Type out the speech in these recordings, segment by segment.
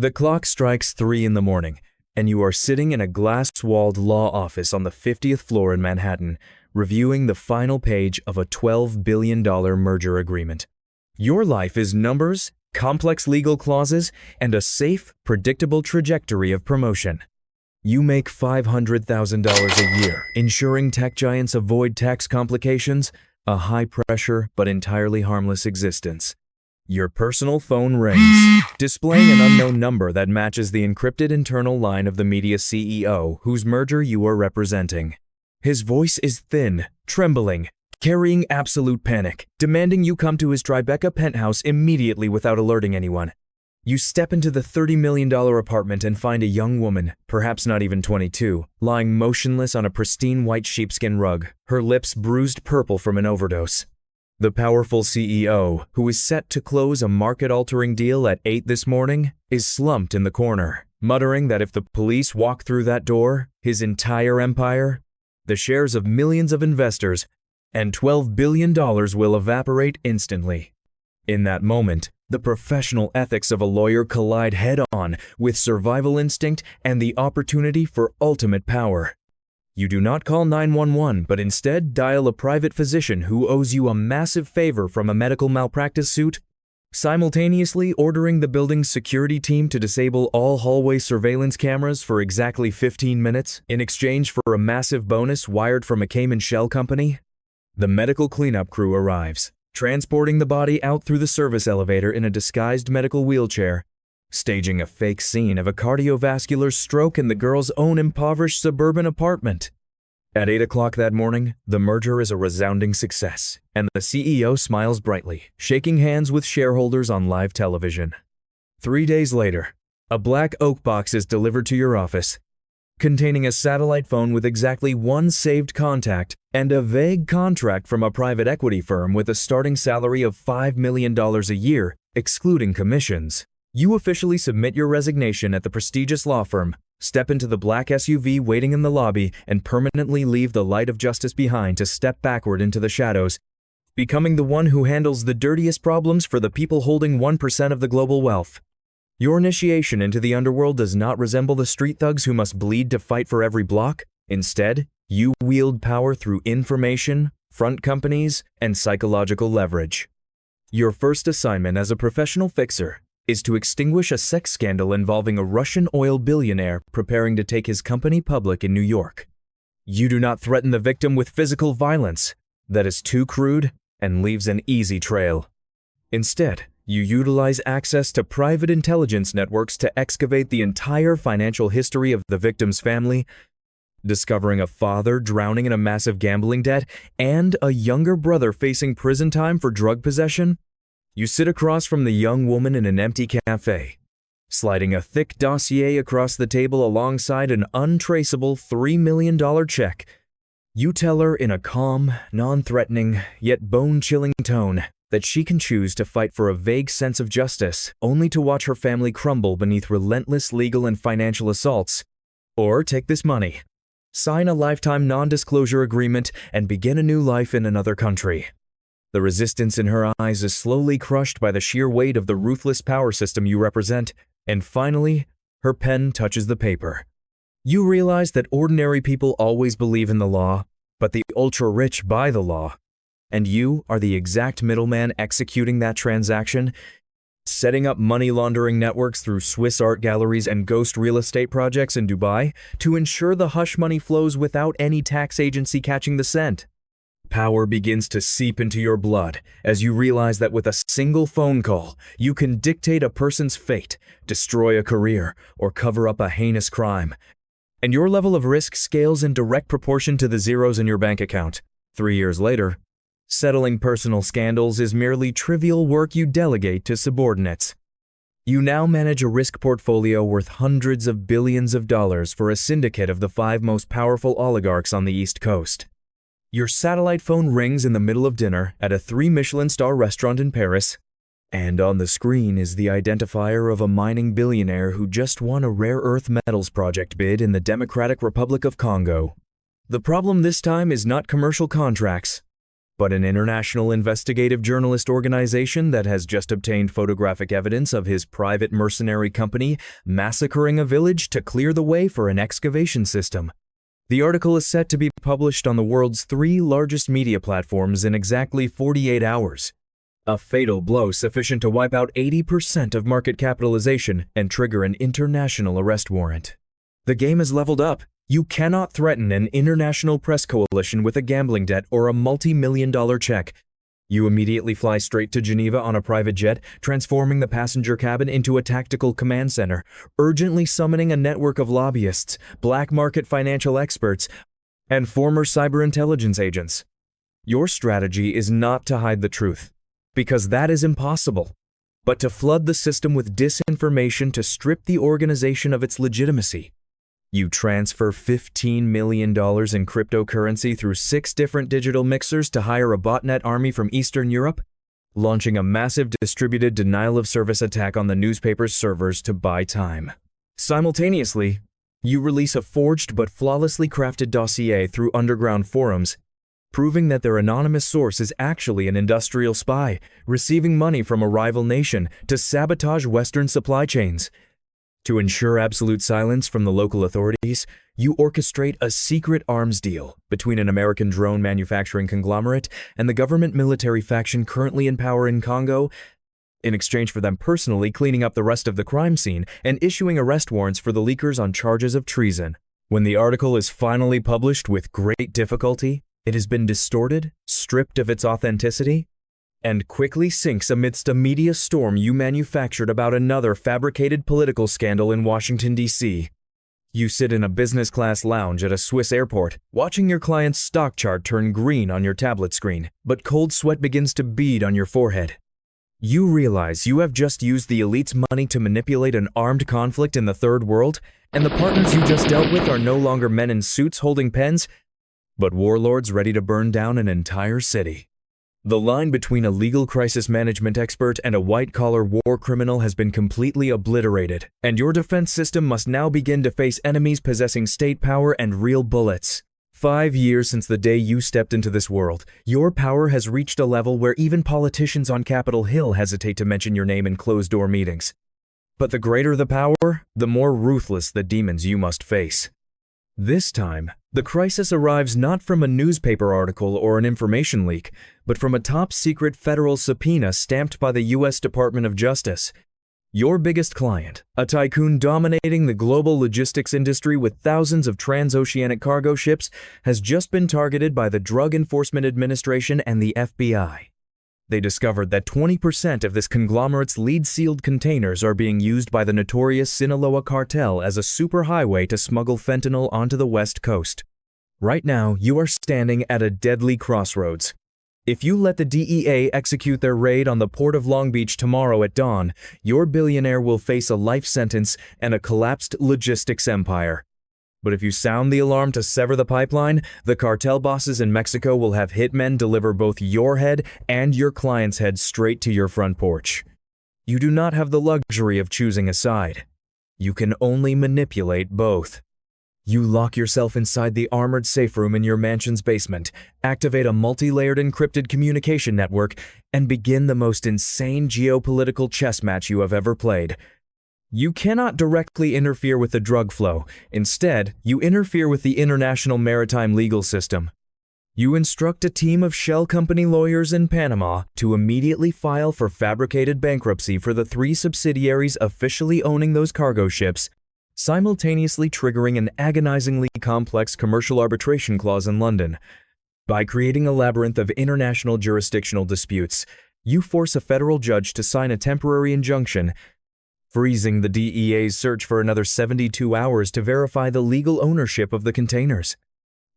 The clock strikes 3 in the morning, and you are sitting in a glass-walled law office on the 50th floor in Manhattan, reviewing the final page of a $12 billion merger agreement. Your life is numbers, complex legal clauses, and a safe, predictable trajectory of promotion. You make $500,000 a year, ensuring tech giants avoid tax complications, a high-pressure but entirely harmless existence. Your personal phone rings, displaying an unknown number that matches the encrypted internal line of the media CEO whose merger you are representing. His voice is thin, trembling, carrying absolute panic, demanding you come to his Tribeca penthouse immediately without alerting anyone. You step into the $30 million apartment and find a young woman, perhaps not even 22, lying motionless on a pristine white sheepskin rug, her lips bruised purple from an overdose. The powerful CEO, who is set to close a market-altering deal at 8 this morning, is slumped in the corner, muttering that if the police walk through that door, his entire empire, the shares of millions of investors, and $12 billion will evaporate instantly. In that moment, the professional ethics of a lawyer collide head-on with survival instinct and the opportunity for ultimate power. You do not call 911, but instead dial a private physician who owes you a massive favor from a medical malpractice suit, simultaneously ordering the building's security team to disable all hallway surveillance cameras for exactly 15 minutes in exchange for a massive bonus wired from a Cayman shell company. The medical cleanup crew arrives, transporting the body out through the service elevator in a disguised medical wheelchair, staging a fake scene of a cardiovascular stroke in the girl's own impoverished suburban apartment. At 8 o'clock that morning, the merger is a resounding success, and the CEO smiles brightly, shaking hands with shareholders on live television. 3 days later, a black oak box is delivered to your office, containing a satellite phone with exactly one saved contact and a vague contract from a private equity firm with a starting salary of $5 million a year, excluding commissions. You officially submit your resignation at the prestigious law firm, step into the black SUV waiting in the lobby, and permanently leave the light of justice behind to step backward into the shadows, becoming the one who handles the dirtiest problems for the people holding 1% of the global wealth. Your initiation into the underworld does not resemble the street thugs who must bleed to fight for every block. Instead, you wield power through information, front companies, and psychological leverage. Your first assignment as a professional fixer is to extinguish a sex scandal involving a Russian oil billionaire preparing to take his company public in New York. You do not threaten the victim with physical violence. That is too crude and leaves an easy trail. Instead, you utilize access to private intelligence networks to excavate the entire financial history of the victim's family, discovering a father drowning in a massive gambling debt and a younger brother facing prison time for drug possession. You sit across from the young woman in an empty cafe, sliding a thick dossier across the table alongside an untraceable $3 million check. You tell her in a calm, non-threatening, yet bone-chilling tone that she can choose to fight for a vague sense of justice, only to watch her family crumble beneath relentless legal and financial assaults, or take this money, sign a lifetime non-disclosure agreement, and begin a new life in another country. The resistance in her eyes is slowly crushed by the sheer weight of the ruthless power system you represent, and finally, her pen touches the paper. You realize that ordinary people always believe in the law, but the ultra-rich buy the law. And you are the exact middleman executing that transaction, setting up money laundering networks through Swiss art galleries and ghost real estate projects in Dubai to ensure the hush money flows without any tax agency catching the scent. Power begins to seep into your blood as you realize that with a single phone call, you can dictate a person's fate, destroy a career, or cover up a heinous crime. And your level of risk scales in direct proportion to the zeros in your bank account. 3 years later, settling personal scandals is merely trivial work you delegate to subordinates. You now manage a risk portfolio worth hundreds of billions of dollars for a syndicate of the 5 most powerful oligarchs on the East Coast. Your satellite phone rings in the middle of dinner at a 3-Michelin-star restaurant in Paris, and on the screen is the identifier of a mining billionaire who just won a rare earth metals project bid in the Democratic Republic of Congo. The problem this time is not commercial contracts, but an international investigative journalist organization that has just obtained photographic evidence of his private mercenary company massacring a village to clear the way for an excavation system. The article is set to be published on the world's 3 largest media platforms in exactly 48 hours. A fatal blow sufficient to wipe out 80% of market capitalization and trigger an international arrest warrant. The game is leveled up. You cannot threaten an international press coalition with a gambling debt or a multi-million-dollar check. You immediately fly straight to Geneva on a private jet, transforming the passenger cabin into a tactical command center, urgently summoning a network of lobbyists, black market financial experts, and former cyber intelligence agents. Your strategy is not to hide the truth, because that is impossible, but to flood the system with disinformation to strip the organization of its legitimacy. You transfer $15 million in cryptocurrency through 6 different digital mixers to hire a botnet army from Eastern Europe, launching a massive distributed denial-of-service attack on the newspaper's servers to buy time. Simultaneously, you release a forged but flawlessly crafted dossier through underground forums, proving that their anonymous source is actually an industrial spy, receiving money from a rival nation to sabotage Western supply chains. To ensure absolute silence from the local authorities, you orchestrate a secret arms deal between an American drone manufacturing conglomerate and the government military faction currently in power in Congo, in exchange for them personally cleaning up the rest of the crime scene and issuing arrest warrants for the leakers on charges of treason. When the article is finally published with great difficulty, it has been distorted, stripped of its authenticity, and quickly sinks amidst a media storm you manufactured about another fabricated political scandal in Washington, D.C. You sit in a business-class lounge at a Swiss airport, watching your client's stock chart turn green on your tablet screen, but cold sweat begins to bead on your forehead. You realize you have just used the elite's money to manipulate an armed conflict in the third world, and the partners you just dealt with are no longer men in suits holding pens, but warlords ready to burn down an entire city. The line between a legal crisis management expert and a white-collar war criminal has been completely obliterated, and your defense system must now begin to face enemies possessing state power and real bullets. 5 years since the day you stepped into this world, your power has reached a level where even politicians on Capitol Hill hesitate to mention your name in closed-door meetings. But the greater the power, the more ruthless the demons you must face. This time, the crisis arrives not from a newspaper article or an information leak, but from a top-secret federal subpoena stamped by the U.S. Department of Justice. Your biggest client, a tycoon dominating the global logistics industry with thousands of transoceanic cargo ships, has just been targeted by the Drug Enforcement Administration and the FBI. They discovered that 20% of this conglomerate's lead-sealed containers are being used by the notorious Sinaloa cartel as a superhighway to smuggle fentanyl onto the West Coast. Right now, you are standing at a deadly crossroads. If you let the DEA execute their raid on the port of Long Beach tomorrow at dawn, your billionaire will face a life sentence and a collapsed logistics empire. But if you sound the alarm to sever the pipeline, the cartel bosses in Mexico will have hitmen deliver both your head and your client's head straight to your front porch. You do not have the luxury of choosing a side. You can only manipulate both. You lock yourself inside the armored safe room in your mansion's basement, activate a multi-layered encrypted communication network, and begin the most insane geopolitical chess match you have ever played. You cannot directly interfere with the drug flow. Instead, you interfere with the international maritime legal system. You instruct a team of shell company lawyers in Panama to immediately file for fabricated bankruptcy for the 3 subsidiaries officially owning those cargo ships, simultaneously triggering an agonizingly complex commercial arbitration clause in London. By creating a labyrinth of international jurisdictional disputes, you force a federal judge to sign a temporary injunction, freezing the DEA's search for another 72 hours to verify the legal ownership of the containers.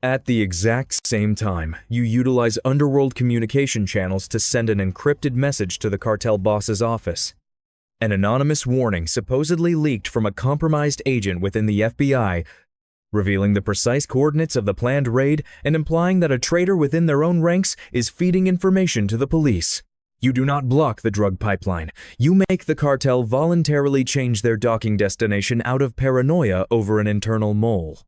At the exact same time, you utilize underworld communication channels to send an encrypted message to the cartel boss's office. An anonymous warning supposedly leaked from a compromised agent within the FBI, revealing the precise coordinates of the planned raid and implying that a traitor within their own ranks is feeding information to the police. You do not block the drug pipeline. You make the cartel voluntarily change their docking destination out of paranoia over an internal mole.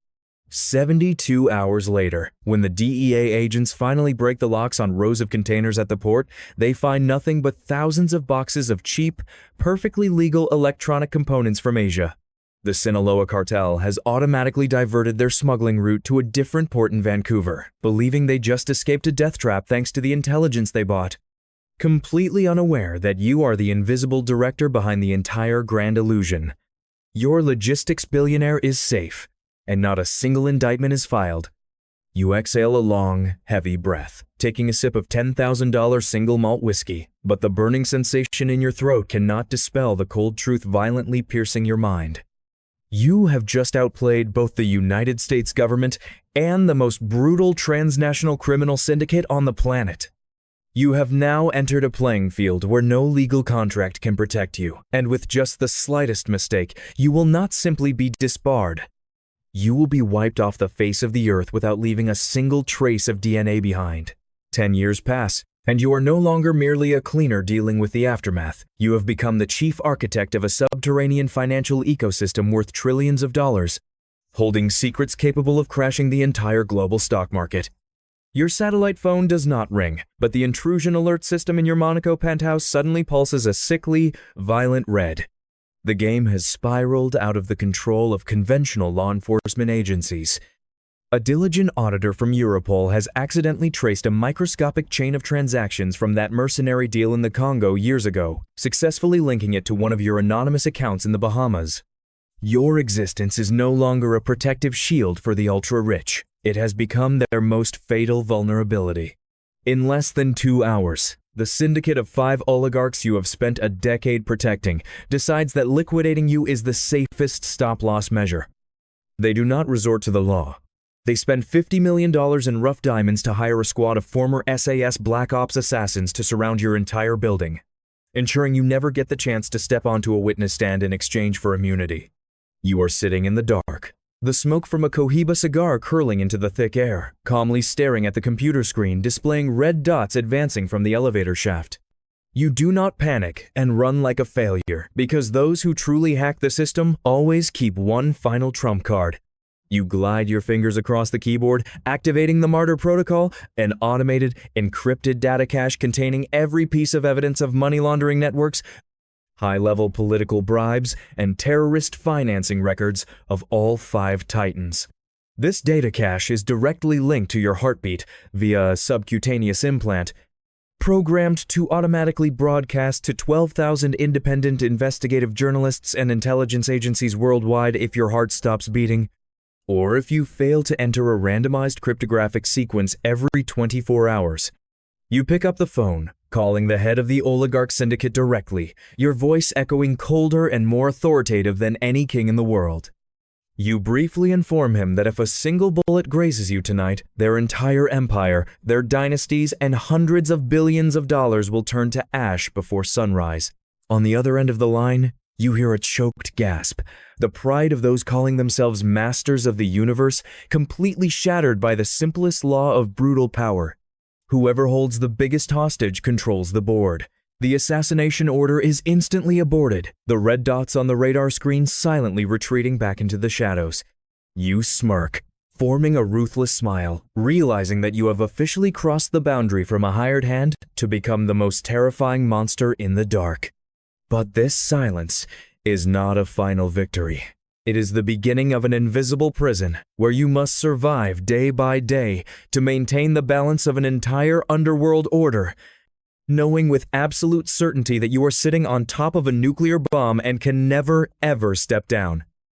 72 hours later, when the DEA agents finally break the locks on rows of containers at the port, they find nothing but thousands of boxes of cheap, perfectly legal electronic components from Asia. The Sinaloa cartel has automatically diverted their smuggling route to a different port in Vancouver, believing they just escaped a death trap thanks to the intelligence they bought. Completely unaware that you are the invisible director behind the entire grand illusion. Your logistics billionaire is safe, and not a single indictment is filed. You exhale a long, heavy breath, taking a sip of $10,000 single malt whiskey, but the burning sensation in your throat cannot dispel the cold truth violently piercing your mind. You have just outplayed both the United States government and the most brutal transnational criminal syndicate on the planet. You have now entered a playing field where no legal contract can protect you, and with just the slightest mistake, you will not simply be disbarred. You will be wiped off the face of the earth without leaving a single trace of DNA behind. 10 years pass, and you are no longer merely a cleaner dealing with the aftermath. You have become the chief architect of a subterranean financial ecosystem worth trillions of dollars, holding secrets capable of crashing the entire global stock market. Your satellite phone does not ring, but the intrusion alert system in your Monaco penthouse suddenly pulses a sickly, violent red. The game has spiraled out of the control of conventional law enforcement agencies. A diligent auditor from Europol has accidentally traced a microscopic chain of transactions from that mercenary deal in the Congo years ago, successfully linking it to one of your anonymous accounts in the Bahamas. Your existence is no longer a protective shield for the ultra-rich. It has become their most fatal vulnerability. In less than 2 hours, the syndicate of 5 oligarchs you have spent a decade protecting decides that liquidating you is the safest stop-loss measure. They do not resort to the law. They spend $50 million in rough diamonds to hire a squad of former SAS Black Ops assassins to surround your entire building, ensuring you never get the chance to step onto a witness stand in exchange for immunity. You are sitting in the dark, the smoke from a Cohiba cigar curling into the thick air, calmly staring at the computer screen displaying red dots advancing from the elevator shaft. You do not panic and run like a failure, because those who truly hack the system always keep one final trump card. You glide your fingers across the keyboard, activating the Martyr protocol, an automated, encrypted data cache containing every piece of evidence of money laundering networks, high-level political bribes, and terrorist financing records of all 5 titans. This data cache is directly linked to your heartbeat via a subcutaneous implant, programmed to automatically broadcast to 12,000 independent investigative journalists and intelligence agencies worldwide if your heart stops beating, or if you fail to enter a randomized cryptographic sequence every 24 hours. You pick up the phone, calling the head of the oligarch syndicate directly, your voice echoing colder and more authoritative than any king in the world. You briefly inform him that if a single bullet grazes you tonight, their entire empire, their dynasties, and hundreds of billions of dollars will turn to ash before sunrise. On the other end of the line, you hear a choked gasp, the pride of those calling themselves masters of the universe completely shattered by the simplest law of brutal power. Whoever holds the biggest hostage controls the board. The assassination order is instantly aborted, the red dots on the radar screen silently retreating back into the shadows. You smirk, forming a ruthless smile, realizing that you have officially crossed the boundary from a hired hand to become the most terrifying monster in the dark. But this silence is not a final victory. It is the beginning of an invisible prison where you must survive day by day to maintain the balance of an entire underworld order, knowing with absolute certainty that you are sitting on top of a nuclear bomb and can never, ever step down.